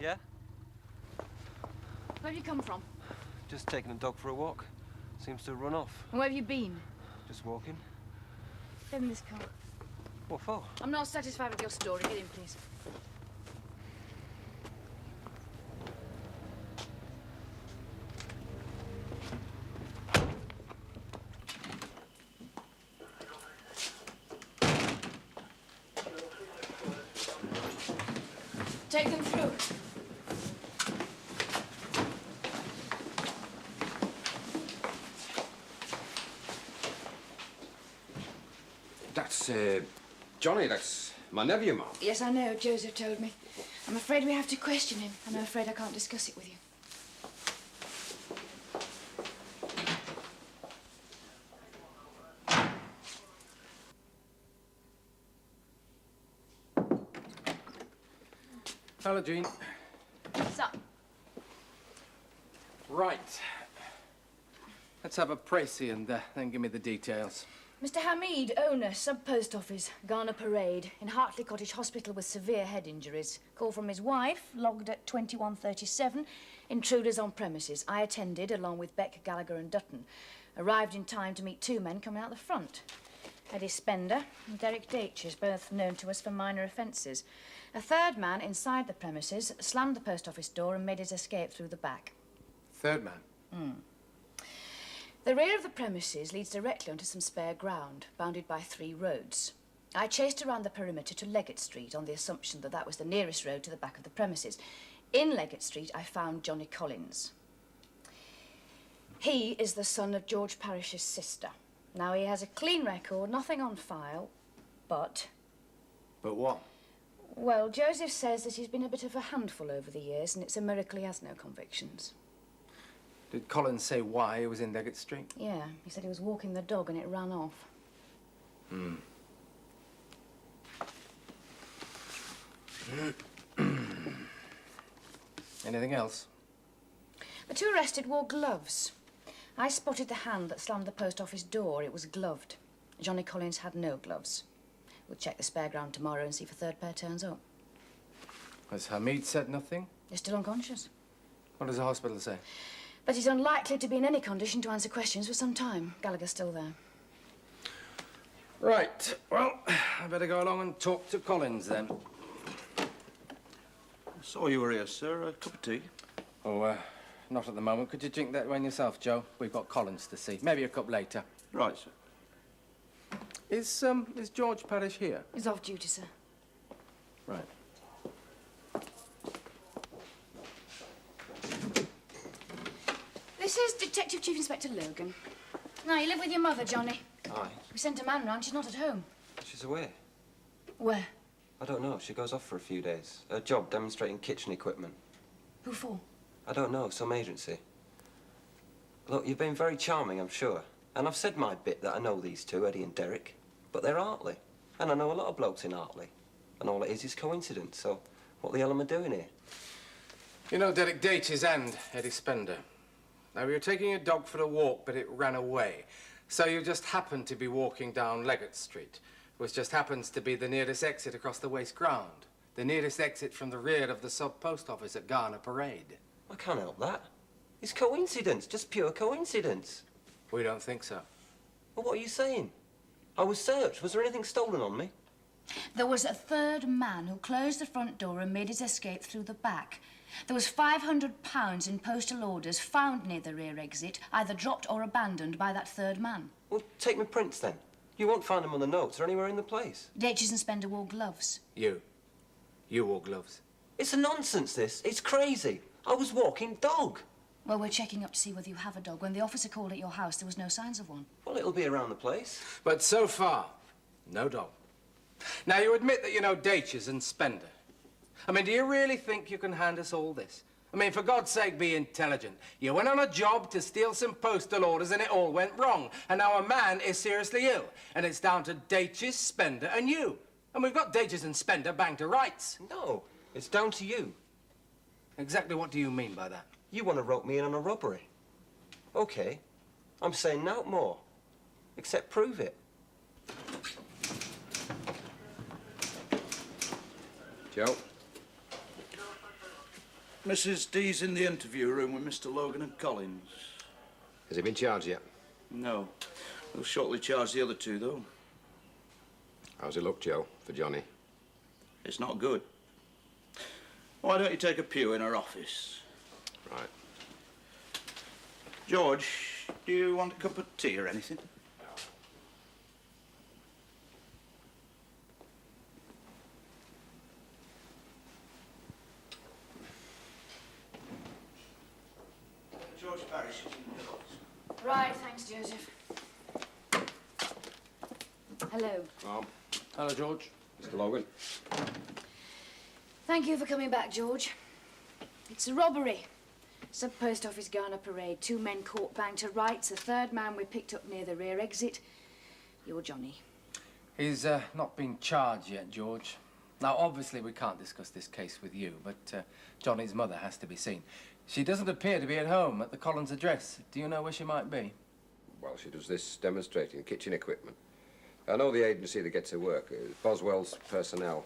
Yeah? Where have you come from? Just taking a dog for a walk. Seems to have run off. And where have you been? Just walking. Get in this car. What for? I'm not satisfied with your story. Get in, please. Take them through. That's, Johnny, that's my nephew, Mum. Yes, I know. Joseph told me. I'm afraid we have to question him, and I'm afraid I can't discuss it with you. Hello, Jean. What's up? Right. Let's have a précis and then give me the details. Mr. Hamid, owner, sub-post office, Ghana Parade, in Hartley Cottage Hospital with severe head injuries. Call from his wife, logged at 21:37. Intruders on premises. I attended, along with Beck, Gallagher and Dutton. Arrived in time to meet two men coming out the front. Eddie Spender and Derek Datches, both known to us for minor offences. A third man inside the premises slammed the post office door and made his escape through the back. Third man? The rear of the premises leads directly onto some spare ground, bounded by 3 roads. I chased around the perimeter to Leggett Street on the assumption that that was the nearest road to the back of the premises. In Leggett Street, I found Johnny Collins. He is the son of George Parrish's sister. Now, he has a clean record, nothing on file, but... But what? Well, Joseph says that he's been a bit of a handful over the years, and it's a miracle he has no convictions. Did Collins say why he was in Leggett Street? Yeah, he said he was walking the dog and it ran off. Anything else? The 2 arrested wore gloves. I spotted the hand that slammed the post office door. It was gloved. Johnny Collins had no gloves. We'll check the spare ground tomorrow and see if a third pair turns up. Has Hamid said nothing? He's still unconscious. What does the hospital say? But he's unlikely to be in any condition to answer questions for some time. Gallagher's still there. Right. Well, I better go along and talk to Collins then. Saw you were here, sir. A cup of tea? Oh, not at the moment. Could you drink that one yourself, Joe? We've got Collins to see. Maybe a cup later. Right, sir. Is George Parrish here? He's off duty, sir. Right. This is Detective Chief Inspector Logan. Now, you live with your mother, Johnny. Aye. We sent a man round. She's not at home. She's away. Where? I don't know. She goes off for a few days. A job demonstrating kitchen equipment. Who for? I don't know. Some agency. Look, you've been very charming, I'm sure. And I've said my bit that I know these two, Eddie and Derek. But they're Hartley. And I know a lot of blokes in Hartley. And all it is coincidence. So what the hell am I doing here? You know Derek Datches and Eddie Spender. Now, you were taking a dog for a walk, but it ran away. So you just happened to be walking down Leggett Street, which just happens to be the nearest exit across the waste ground. The nearest exit from the rear of the sub-post office at Ghana Parade. I can't help that. It's coincidence, just pure coincidence. We don't think so. Well, what are you saying? I was searched. Was there anything stolen on me? There was a third man who closed the front door and made his escape through the back. There was £500 in postal orders found near the rear exit, either dropped or abandoned by that third man. Well, take me prints then. You won't find them on the notes or anywhere in the place. Datches and Spender wore gloves. You wore gloves. It's a nonsense, this. It's crazy. I was walking dog. Well, we're checking up to see whether you have a dog. When the officer called at your house, there was no signs of one. Well, it'll be around the place. But so far, no dog. Now, you admit that you know Datches and Spender. I mean, do you really think you can hand us all this? I mean, for God's sake, be intelligent. You went on a job to steal some postal orders and it all went wrong. And now a man is seriously ill. And it's down to Datches, Spender and you. And we've got Datches and Spender banged to rights. No, it's down to you. Exactly what do you mean by that? You want to rope me in on a robbery. OK, I'm saying no more. Except prove it. Joe? Mrs. D's in the interview room with Mr. Logan and Collins. Has he been charged yet? No. They'll shortly charge the other two, though. How's it look, Joe, for Johnny? It's not good. Why don't you take a pew in her office? Right. George, do you want a cup of tea or anything? George Parrish is in the office. Right, thanks, Joseph. Hello. Mom. Hello, George. Mr. Logan. Thank you for coming back, George. It's a robbery. Sub Post Office Garner Parade. 2 men caught bang to rights. The 3rd man we picked up near the rear exit. You're Johnny. He's not been charged yet, George. Now, obviously, we can't discuss this case with you, but Johnny's mother has to be seen. She doesn't appear to be at home at the Collins address. Do you know where she might be? Well, she does this demonstrating kitchen equipment. I know the agency that gets her work, Boswell's personnel.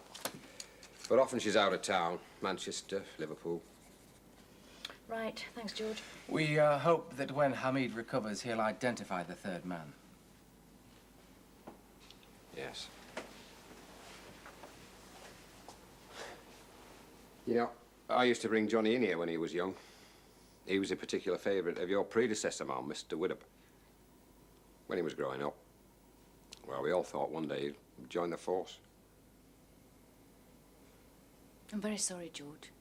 But often she's out of town, Manchester, Liverpool. Right, thanks, George. We hope that when Hamid recovers, he'll identify the 3rd man. Yes. You know, I used to bring Johnny in here when he was young. He was a particular favourite of your predecessor, Mum, Mr. Widdop. When he was growing up. Well, we all thought one day he'd join the force. I'm very sorry, George.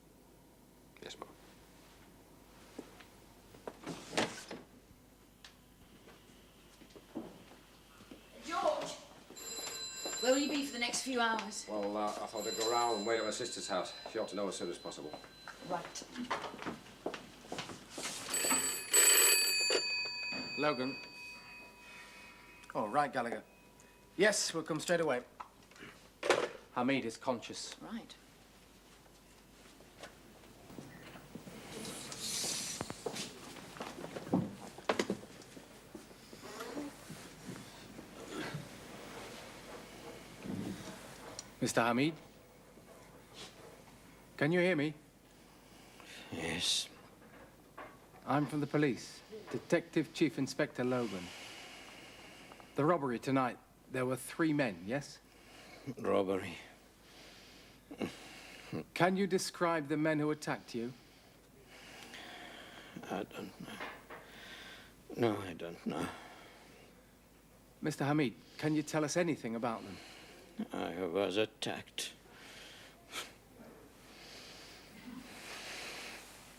Yes, Mum. George! Where will you be for the next few hours? Well, I thought I'd go round and wait at my sister's house. She ought to know as soon as possible. Right. Logan. Oh, right, Gallagher. Yes, we'll come straight away. Hamid is conscious. Right. Mr. Hamid? Can you hear me? Yes. I'm from the police. Detective Chief Inspector Logan. The robbery tonight, there were 3 men, yes? Robbery. Can you describe the men who attacked you? I don't know. No, I don't know. Mr. Hamid, can you tell us anything about them? I was attacked.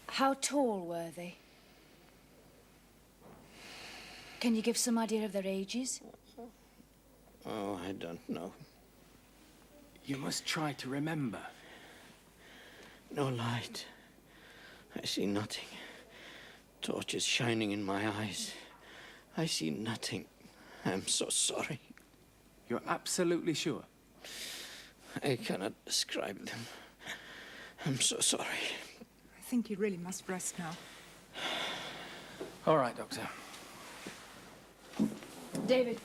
How tall were they? Can you give some idea of their ages? Oh, I don't know. You must try to remember. No light. I see nothing. Torches shining in my eyes. I see nothing. I'm so sorry. You're absolutely sure? I cannot describe them. I'm so sorry. I think you really must rest now. All right, Doctor. David.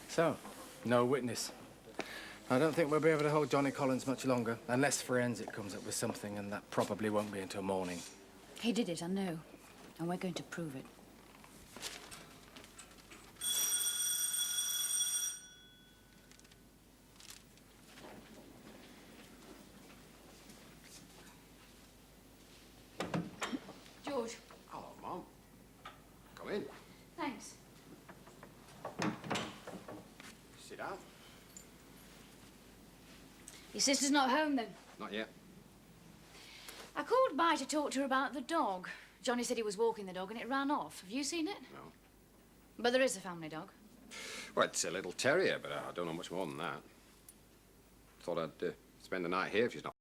So, no witness. I don't think we'll be able to hold Johnny Collins much longer, unless forensic comes up with something, and that probably won't be until morning. He did it, I know. And we're going to prove it. George. Hello, Mom. Come in. Thanks. Sit down. Your sister's not home, then? Not yet. I called by to talk to her about the dog. Johnny said he was walking the dog and it ran off. Have you seen it? No. But there is a family dog. Well, it's a little terrier, but I don't know much more than that. Thought I'd spend the night here if she's not